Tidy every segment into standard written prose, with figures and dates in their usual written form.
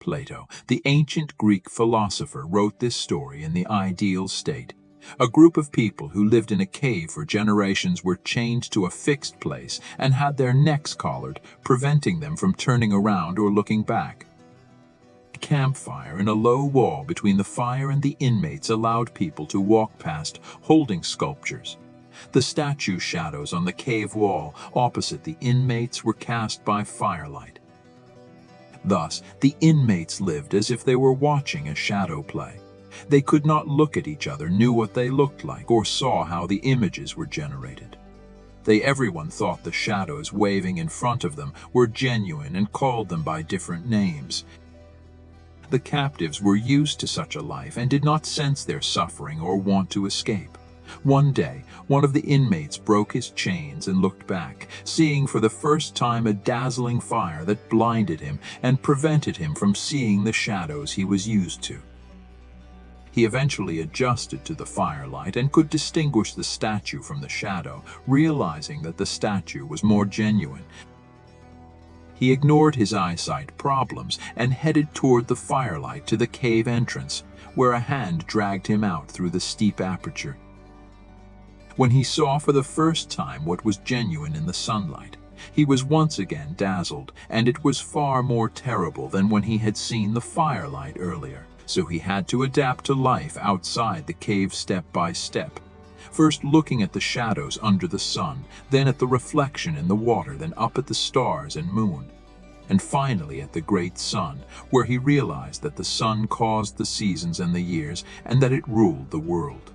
Plato, the ancient Greek philosopher, wrote this story in the ideal state. A group of people who lived in a cave for generations were chained to a fixed place and had their necks collared, preventing them from turning around or looking back. A campfire in a low wall between the fire and the inmates allowed people to walk past, holding sculptures. The statue shadows on the cave wall opposite the inmates were cast by firelight. Thus, the inmates lived as if they were watching a shadow play. They could not look at each other, knew what they looked like, or saw how the images were generated. Everyone thought the shadows waving in front of them were genuine and called them by different names. The captives were used to such a life and did not sense their suffering or want to escape. One day, one of the inmates broke his chains and looked back, seeing for the first time a dazzling fire that blinded him and prevented him from seeing the shadows he was used to. He eventually adjusted to the firelight and could distinguish the statue from the shadow, realizing that the statue was more genuine. He ignored his eyesight problems and headed toward the firelight to the cave entrance, where a hand dragged him out through the steep aperture. When he saw for the first time what was genuine in the sunlight, he was once again dazzled, and it was far more terrible than when he had seen the firelight earlier. So he had to adapt to life outside the cave step by step, first looking at the shadows under the sun, then at the reflection in the water, then up at the stars and moon, and finally at the great sun, where he realized that the sun caused the seasons and the years, and that it ruled the world.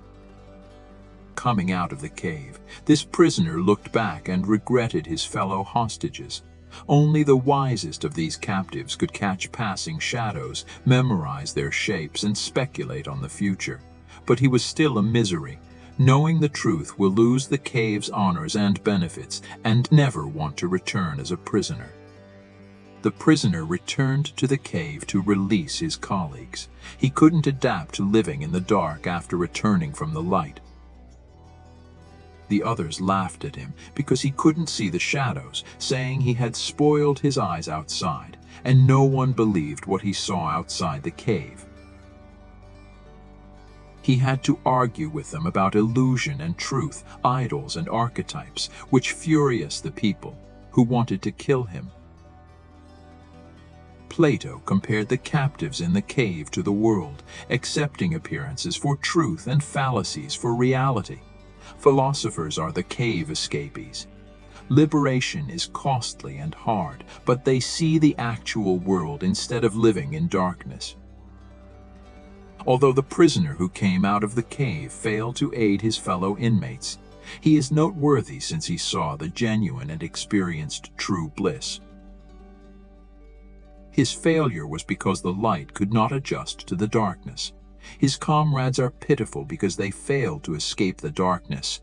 Coming out of the cave, this prisoner looked back and regretted his fellow hostages. Only the wisest of these captives could catch passing shadows, memorize their shapes, and speculate on the future. But he was still a misery. Knowing the truth will lose the cave's honors and benefits, and never want to return as a prisoner. The prisoner returned to the cave to release his colleagues. He couldn't adapt to living in the dark after returning from the light. The others laughed at him because he couldn't see the shadows, saying he had spoiled his eyes outside, and no one believed what he saw outside the cave. He had to argue with them about illusion and truth, idols and archetypes, which furious the people who wanted to kill him. Plato compared the captives in the cave to the world, accepting appearances for truth and fallacies for reality. Philosophers are the cave escapees. Liberation is costly and hard, but they see the actual world instead of living in darkness. Although the prisoner who came out of the cave failed to aid his fellow inmates, he is noteworthy since he saw the genuine and experienced true bliss. His failure was because the light could not adjust to the darkness. His comrades are pitiful because they failed to escape the darkness.